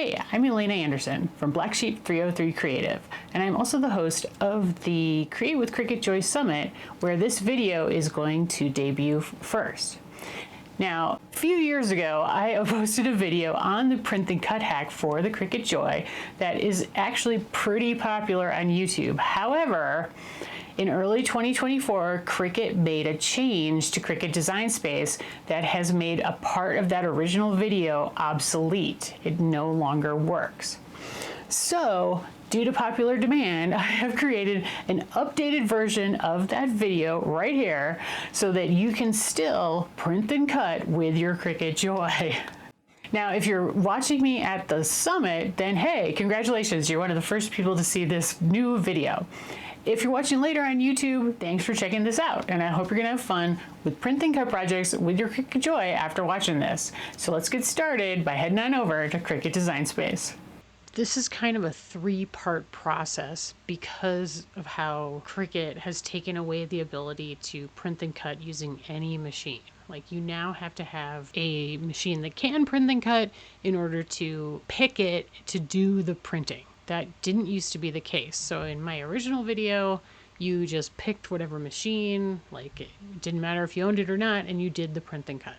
Hey, I'm Elena Anderson from Black Sheep 303 Creative, and I'm also the host of the Create with Cricut Joy Summit, where this video is going to debut first. Now, a few years ago, I posted a video on the print and cut hack for the Cricut Joy that is actually pretty popular on YouTube. However, in early 2024, Cricut made a change to Cricut Design Space that has made a part of that original video obsolete. It no longer works. So, due to popular demand, I have created an updated version of that video right here so that you can still print and cut with your Cricut Joy. Now, if you're watching me at the summit, then hey, congratulations, you're one of the first people to see this new video. If you're watching later on YouTube, thanks for checking this out, and I hope you're gonna have fun with print and cut projects with your Cricut Joy after watching this. So let's get started by heading on over to Cricut Design Space. This is kind of a three-part process because of how Cricut has taken away the ability to print and cut using any machine. Like, you now have to have a machine that can print and cut in order to pick it to do the printing. That didn't used to be the case. So in my original video, you just picked whatever machine, like it didn't matter if you owned it or not, and you did the print and cut.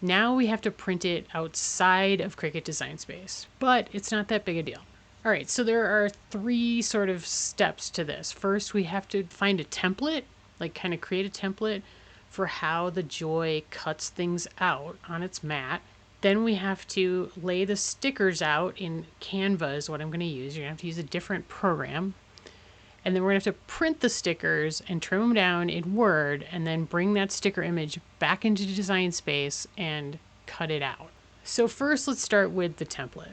Now we have to print it outside of Cricut Design Space, but it's not that big a deal. All right, so there are three sort of steps to this. First, we have to find a template, like kind of create a template for how the Joy cuts things out on its mat. Then we have to lay the stickers out in Canva is what I'm going to use. You're going to have to use a different program. And then we're going to have to print the stickers and trim them down in Word and then bring that sticker image back into Design Space and cut it out. So first, let's start with the template.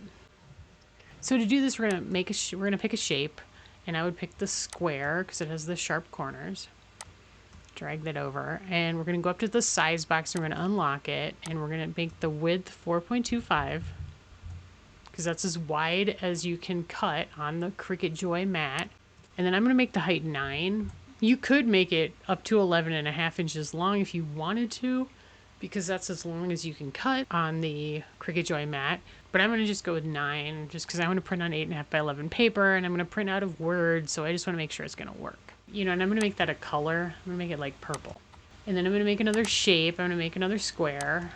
So to do this, we're going to pick a shape, and I would pick the square because it has the sharp corners. Drag that over, and we're going to go up to the size box and we're going to unlock it, and we're going to make the width 4.25 because that's as wide as you can cut on the Cricut Joy mat. And then I'm going to make the height 9. You could make it up to 11.5 inches long if you wanted to, because that's as long as you can cut on the Cricut Joy mat. But I'm going to just go with 9 just because I want to print on 8.5 by 11 paper, and I'm going to print out of Word, so I just want to make sure it's going to work. You know, and I'm going to make that a color. I'm going to make it like purple. And then I'm going to make another shape. I'm going to make another square.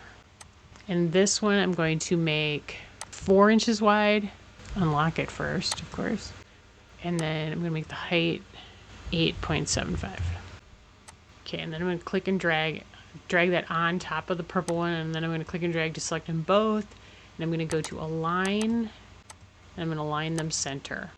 And this one I'm going to make 4 inches wide. Unlock it first, of course. And then I'm going to make the height 8.75. Okay, and then I'm going to click and drag that on top of the purple one. And then I'm going to click and drag to select them both. And I'm going to go to Align. And I'm going to align them center.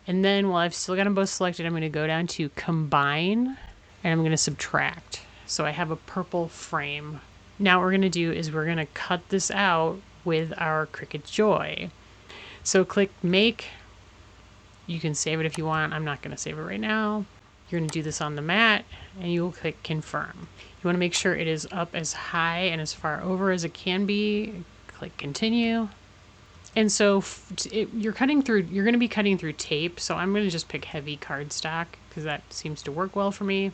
And then while I've still got them both selected, I'm going to go down to Combine, and I'm going to Subtract. So I have a purple frame. Now what we're going to do is we're going to cut this out with our Cricut Joy. So click Make. You can save it if you want. I'm not going to save it right now. You're going to do this on the mat, and you will click Confirm. You want to make sure it is up as high and as far over as it can be. Click Continue. And so you're going to be cutting through tape. So I'm going to just pick heavy cardstock because that seems to work well for me.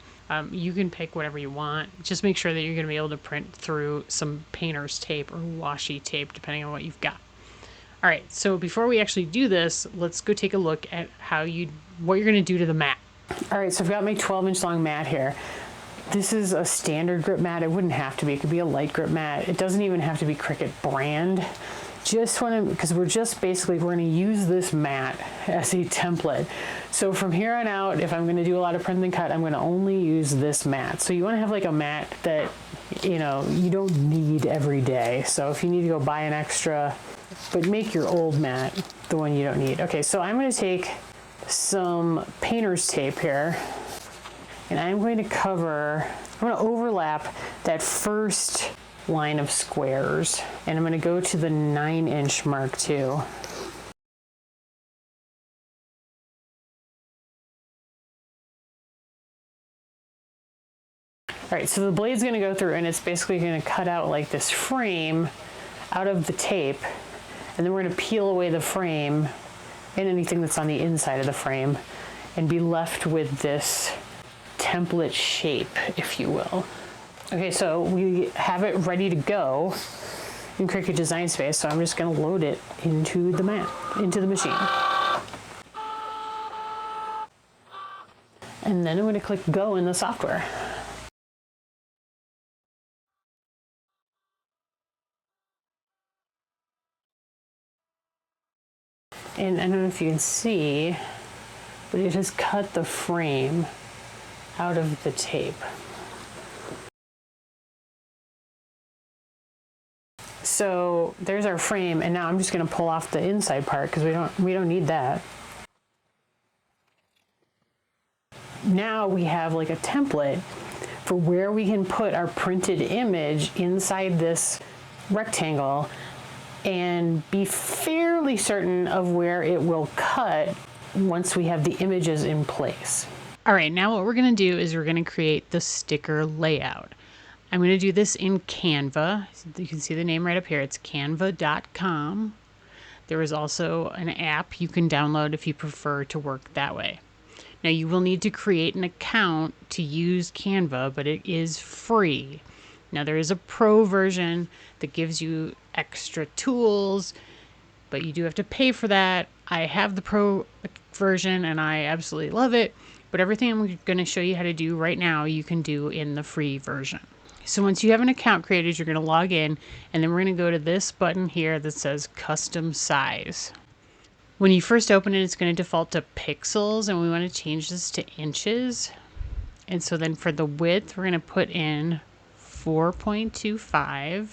You can pick whatever you want. Just make sure that you're going to be able to print through some painter's tape or washi tape, depending on what you've got. All right. So before we actually do this, let's go take a look at what you're going to do to the mat. All right. So I've got my 12-inch long mat here. This is a standard grip mat. It wouldn't have to be. It could be a light grip mat. It doesn't even have to be Cricut brand. Because we're going to use this mat as a template. So from here on out, if I'm going to do a lot of print and cut, I'm going to only use this mat. So you want to have like a mat that, you know, you don't need every day. So if you need to go buy an extra, but make your old mat the one you don't need. Okay, so I'm going to take some painter's tape here, and I'm going to overlap that first line of squares, and I'm going to go to the 9-inch mark too. All right, so the blade's going to go through, and it's basically going to cut out like this frame out of the tape, and then we're going to peel away the frame and anything that's on the inside of the frame and be left with this template shape, if you will. Okay, so we have it ready to go. in Cricut Design Space, so I'm just going to load it into the machine. And then I'm going to click Go in the software. And I don't know if you can see, but it has cut the frame out of the tape. So there's our frame, and now I'm just going to pull off the inside part because we don't need that. Now we have like a template for where we can put our printed image inside this rectangle and be fairly certain of where it will cut once we have the images in place. All right, now what we're going to do is we're going to create the sticker layout. I'm going to do this in Canva. You can see the name right up here. It's canva.com. There is also an app you can download if you prefer to work that way. Now you will need to create an account to use Canva, but it is free. Now there is a pro version that gives you extra tools, but you do have to pay for that. I have the pro version and I absolutely love it, but everything I'm going to show you how to do right now, you can do in the free version. So once you have an account created, you're going to log in, and then we're going to go to this button here that says Custom Size. When you first open it, it's going to default to pixels, and we want to change this to inches. And so then for the width, we're going to put in 4.25,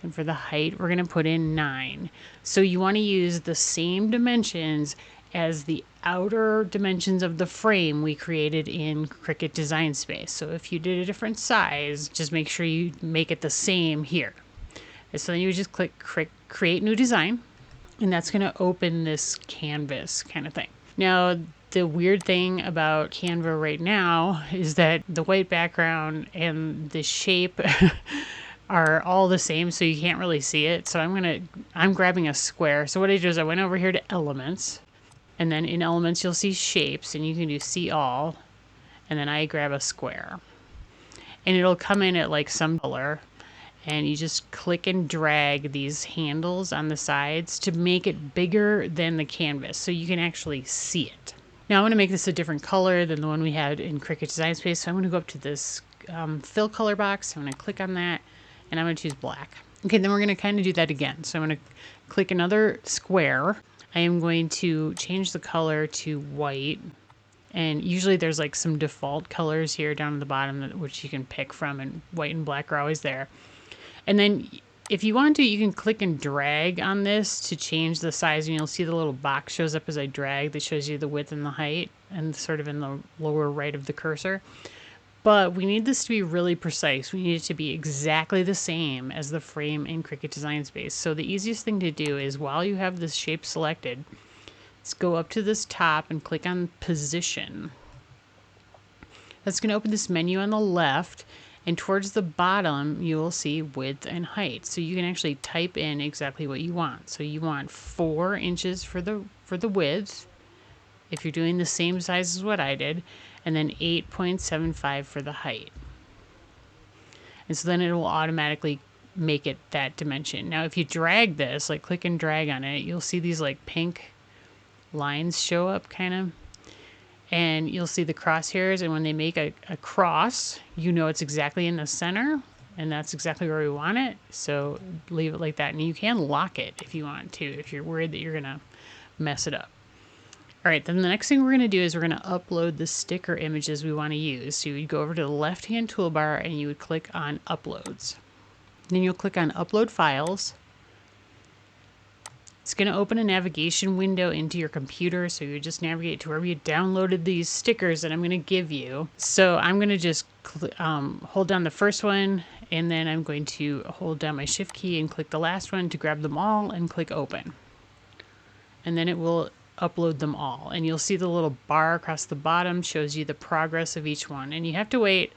and for the height, we're going to put in 9. So you want to use the same dimensions as the outer dimensions of the frame we created in Cricut Design Space. So if you did a different size, just make sure you make it the same here. And so then you would just click Create New Design, and that's going to open this canvas kind of thing. Now, the weird thing about Canva right now is that the white background and the shape are all the same, so you can't really see it. So I'm grabbing a square. So what I did is I went over here to Elements, and then in Elements you'll see Shapes, and you can do See All, and then I grab a square. And it'll come in at like some color, and you just click and drag these handles on the sides to make it bigger than the canvas so you can actually see it. Now I want to make this a different color than the one we had in Cricut Design Space, so I'm going to go up to this fill color box. I'm going to click on that, and I'm going to choose black. Okay, then we're going to kind of do that again. So I'm going to click another square. I am going to change the color to white, and usually there's like some default colors here down at the bottom which you can pick from, and white and black are always there. And then if you want to, you can click and drag on this to change the size, and you'll see the little box shows up as I drag that shows you the width and the height, and sort of in the lower right of the cursor. But we need this to be really precise. We need it to be exactly the same as the frame in Cricut Design Space. So the easiest thing to do is, while you have this shape selected, is go up to this top and click on Position. That's going to open this menu on the left, and towards the bottom you will see width and height. So you can actually type in exactly what you want. So you want 4 inches for the width, if you're doing the same size as what I did, and then 8.75 for the height. And so then it will automatically make it that dimension. Now if you drag this, like click and drag on it, you'll see these like pink lines show up kind of, and you'll see the crosshairs, and when they make a cross, you know it's exactly in the center, and that's exactly where we want it. So leave it like that, and you can lock it if you want to, if you're worried that you're gonna mess it up. All right, then the next thing we're going to do is we're going to upload the sticker images we want to use. So you would go over to the left-hand toolbar and you would click on Uploads. Then you'll click on Upload Files. It's going to open a navigation window into your computer, so you just navigate to wherever you downloaded these stickers that I'm going to give you. So I'm going to just hold down the first one, and then I'm going to hold down my Shift key and click the last one to grab them all and click Open. And then it will upload them all, and you'll see the little bar across the bottom shows you the progress of each one, and you have to wait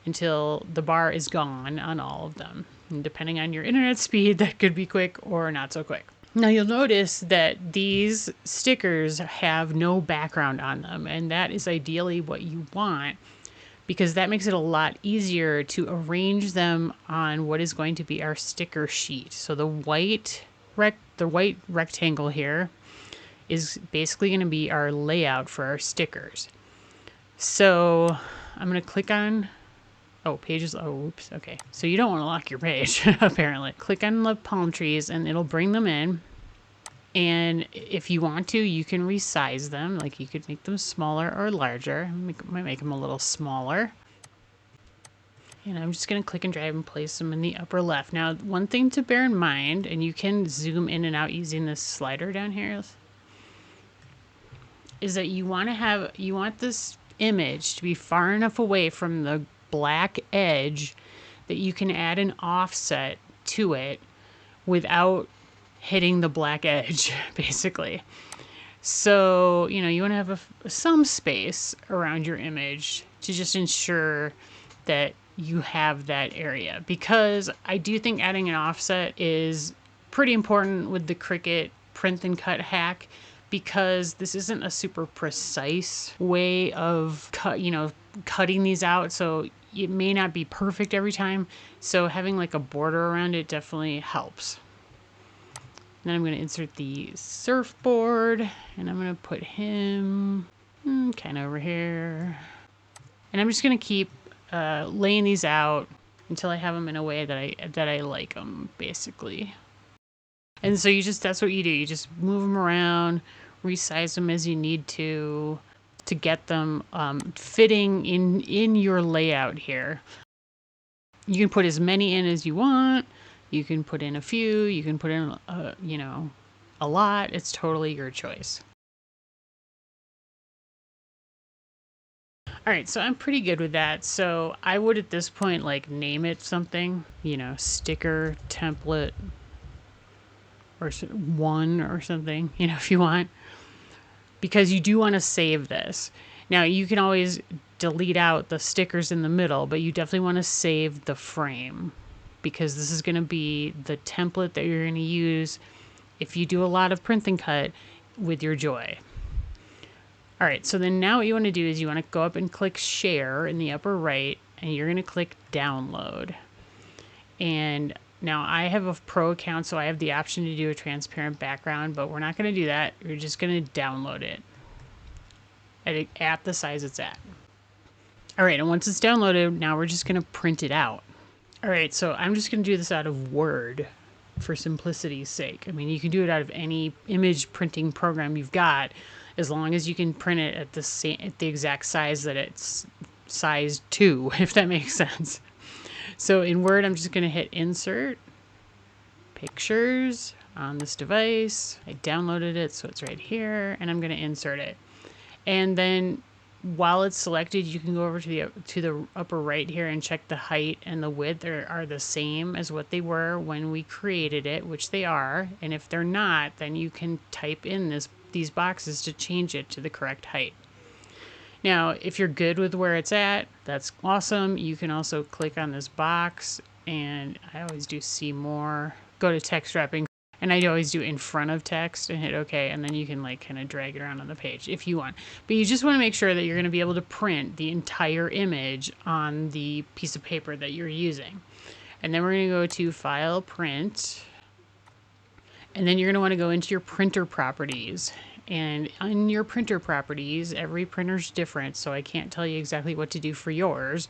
until the bar is gone on all of them, and depending on your internet speed, that could be quick or not so quick. Now you'll notice that these stickers have no background on them, and that is ideally what you want, because that makes it a lot easier to arrange them on what is going to be our sticker sheet. So the white rectangle here is basically going to be our layout for our stickers. So I'm going to click on, oh, pages, oh, oops, okay. So you don't want to lock your page, apparently. Click on the palm trees and it'll bring them in. And if you want to, you can resize them. Like you could make them smaller or larger. Might make them a little smaller. And I'm just going to click and drag and place them in the upper left. Now, one thing to bear in mind, and you can zoom in and out using this slider down here, is that you want this image to be far enough away from the black edge that you can add an offset to it without hitting the black edge, basically. So, you want to have some space around your image to just ensure that you have that area, because I do think adding an offset is pretty important with the Cricut print and cut hack, because this isn't a super precise way of cutting these out. So it may not be perfect every time. So having like a border around it definitely helps. Then I'm going to insert the surfboard, and I'm going to put him kind of over here. And I'm just going to keep laying these out until I have them in a way that I like them, basically. And so that's what you do. You just move them around, resize them as you need to get them fitting in your layout here. You can put as many in as you want. You can put in a few, you can put in, a lot. It's totally your choice. All right, so I'm pretty good with that. So I would at this point name it something, sticker template or one or something, if you want, because you do want to save this. Now you can always delete out the stickers in the middle, but you definitely want to save the frame, because this is going to be the template that you're going to use if you do a lot of print and cut with your Joy. All right, so then now what you want to do is you want to go up and click share in the upper right, and you're going to click download. And now I have a pro account, so I have the option to do a transparent background, but we're not going to do that. We're just going to download it at the size it's at. All right, and once it's downloaded, now we're just going to print it out. All right, so I'm just going to do this out of Word for simplicity's sake. I mean, you can do it out of any image printing program you've got, as long as you can print it at the exact size that it's sized to, if that makes sense. So in Word, I'm just going to hit Insert, Pictures on this device. I downloaded it, so it's right here, and I'm going to insert it. And then while it's selected, you can go over to the upper right here and check the height and the width are the same as what they were when we created it, which they are. And if they're not, then you can type in these boxes to change it to the correct height. Now, if you're good with where it's at, that's awesome. You can also click on this box, and I always do see more. Go to text wrapping. And I always do in front of text and hit OK, and then you can kind of drag it around on the page if you want. But you just want to make sure that you're going to be able to print the entire image on the piece of paper that you're using. And then we're going to go to File, Print. And then you're going to want to go into your printer properties. And on your printer properties, every printer's different, so I can't tell you exactly what to do for yours.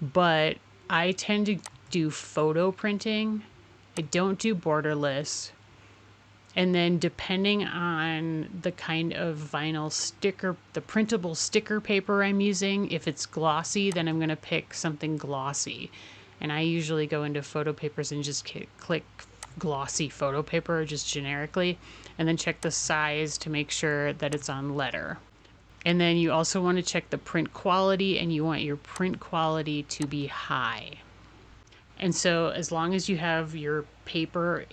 But I tend to do photo printing. I don't do borderless. And then depending on the kind of vinyl sticker, the printable sticker paper I'm using, if it's glossy, then I'm going to pick something glossy. And I usually go into photo papers and just click glossy photo paper, just generically, and then check the size to make sure that it's on letter. And then you also want to check the print quality, and you want your print quality to be high. And so as long as you have your paper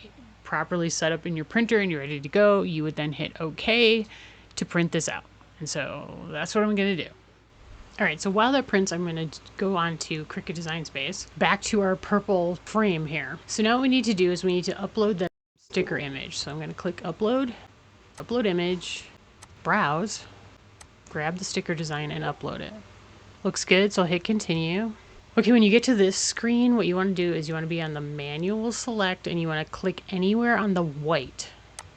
properly set up in your printer and you're ready to go, you would then hit OK to print this out. And so that's what I'm going to do. All right, so while that prints, I'm going to go on to Cricut Design Space, back to our purple frame here. So now what we need to do is we need to upload the sticker image. So I'm going to click Upload, Upload Image, Browse, grab the sticker design and upload it. Looks good, so I'll hit continue. Okay, when you get to this screen, what you want to do is you want to be on the manual select and you want to click anywhere on the white.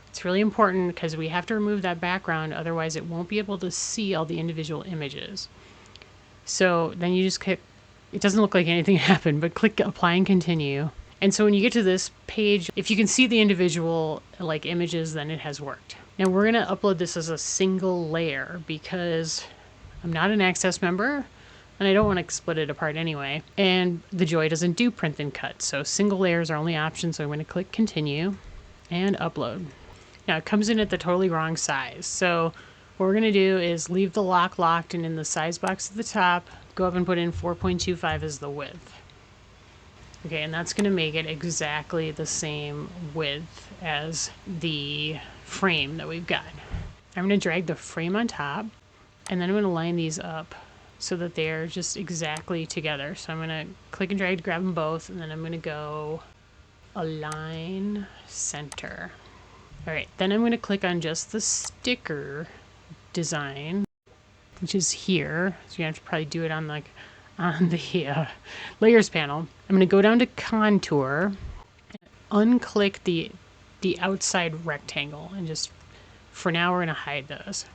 It's really important because we have to remove that background, otherwise it won't be able to see all the individual images. So then you just click, it doesn't look like anything happened, but click apply and continue. And so when you get to this page, if you can see the individual like images, then it has worked. Now we're going to upload this as a single layer because I'm not an Access member and I don't want to split it apart anyway. And the Joy doesn't do print and cut. So single layers are only option. So I'm going to click continue and upload. Now it comes in at the totally wrong size. So what we're going to do is leave the lock locked and in the size box at the top, go up and put in 4.25 as the width. Okay, and that's going to make it exactly the same width as the frame that we've got. I'm going to drag the frame on top and then I'm going to line these up so that they're just exactly together. So I'm going to click and drag to grab them both and then I'm going to go align center. All right, then I'm going to click on just the sticker design, which is here. So you have to probably do it on the layers panel. I'm going to go down to contour, unclick the outside rectangle, and just for now we're going to hide those.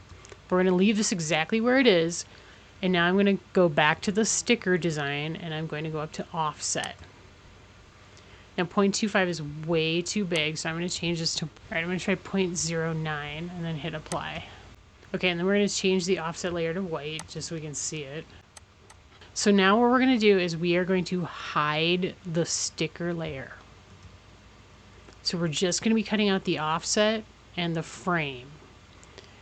We're going to leave this exactly where it is, and now I'm going to go back to the sticker design and I'm going to go up to offset. Now 0.25 is way too big, so I'm going to change this to, all right, I'm going to try 0.09 and then hit apply. Okay, and then we're going to change the offset layer to white just so we can see it. So now what we're going to do is we are going to hide the sticker layer. So we're just going to be cutting out the offset and the frame.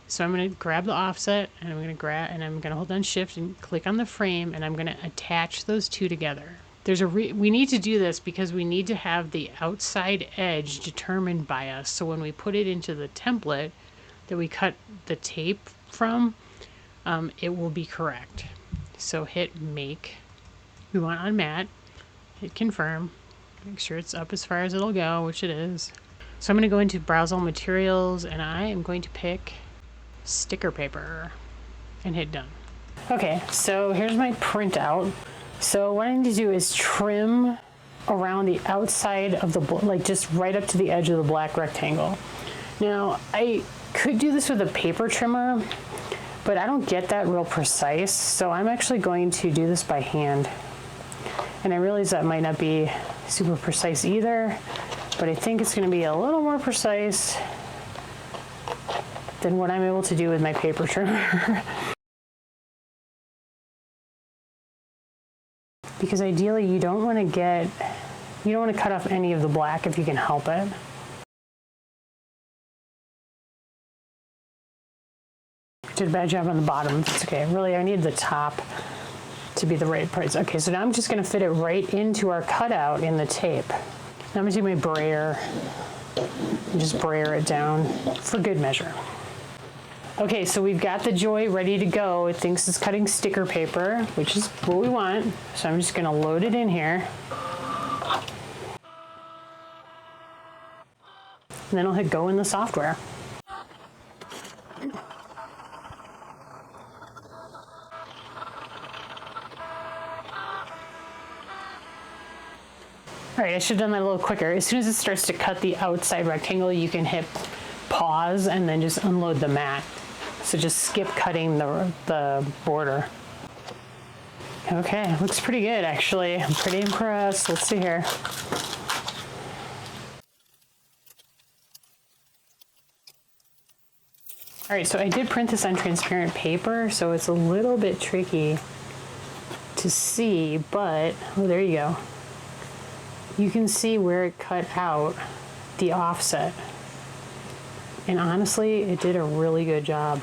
So I'm going to grab the offset and I'm going to hold down shift and click on the frame and I'm going to attach those two together. We need to do this because we need to have the outside edge determined by us. So when we put it into the template that we cut the tape from, it will be correct. So hit make. We want on matte. Hit confirm. Make sure it's up as far as it'll go, which it is. So I'm going to go into browse all materials and I am going to pick sticker paper and hit done. Okay, so here's my printout. So what I need to do is trim around the outside of the, like just right up to the edge of the black rectangle. Now I could do this with a paper trimmer, but I don't get that real precise. So I'm actually going to do this by hand. And I realize that might not be super precise either, but I think it's going to be a little more precise than what I'm able to do with my paper trimmer. Because ideally you don't want to cut off any of the black if you can help it. Did a bad job on the bottom. It's okay. Really, I need the top to be the right price. Okay, so now I'm just going to fit it right into our cutout in the tape. Now I'm going to take my brayer and just brayer it down for good measure. Okay, so we've got the Joy ready to go. It thinks it's cutting sticker paper, which is what we want. So I'm just going to load it in here. And then I'll hit go in the software. All right, I should have done that a little quicker. As soon as it starts to cut the outside rectangle, you can hit pause and then just unload the mat. So just skip cutting the border. Okay, looks pretty good actually. I'm pretty impressed. Let's see here. All right, so I did print this on transparent paper, so it's a little bit tricky to see, but, oh, there you go. You can see where it cut out the offset. And honestly, it did a really good job.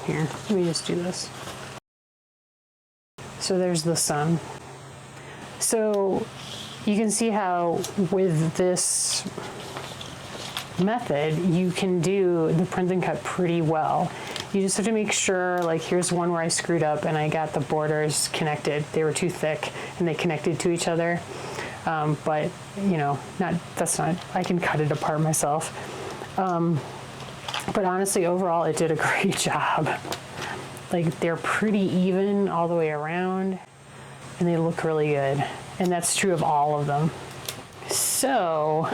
Here, let me just do this. So there's the sun. So you can see how with this method, you can do the print and cut pretty well. You just have to make sure, like here's one where I screwed up and I got the borders connected. They were too thick and they connected to each other. But you know, I can cut it apart myself. But honestly, overall, it did a great job. like they're pretty even all the way around and they look really good. And that's true of all of them. So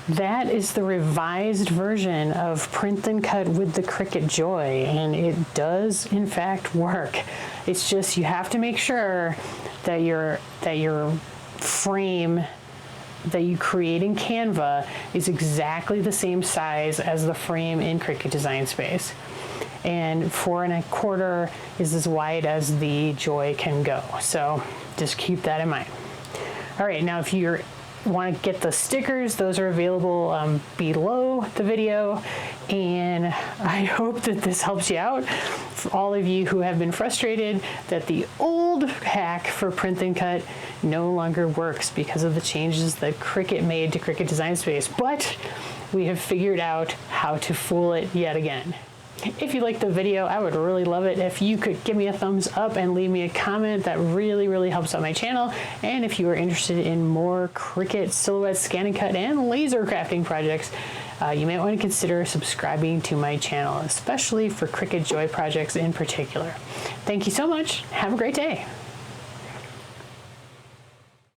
that is the revised version of Print and Cut with the Cricut Joy, and it does in fact work. It's just you have to make sure that your frame that you create in Canva is exactly the same size as the frame in Cricut Design Space. And 4 1/4 is as wide as the Joy can go. So just keep that in mind. All right, now if you want to get the stickers, those are available below the video. And I hope that this helps you out. For all of you who have been frustrated that the old hack for Print and Cut no longer works because of the changes that Cricut made to Cricut Design Space, but we have figured out how to fool it yet again. If you liked the video, I would really love it if you could give me a thumbs up and leave me a comment. That really, really helps out my channel. And if you are interested in more Cricut silhouette scan and cut and laser crafting projects, you may want to consider subscribing to my channel, especially for Cricut Joy projects in particular. Thank you so much. Have a great day.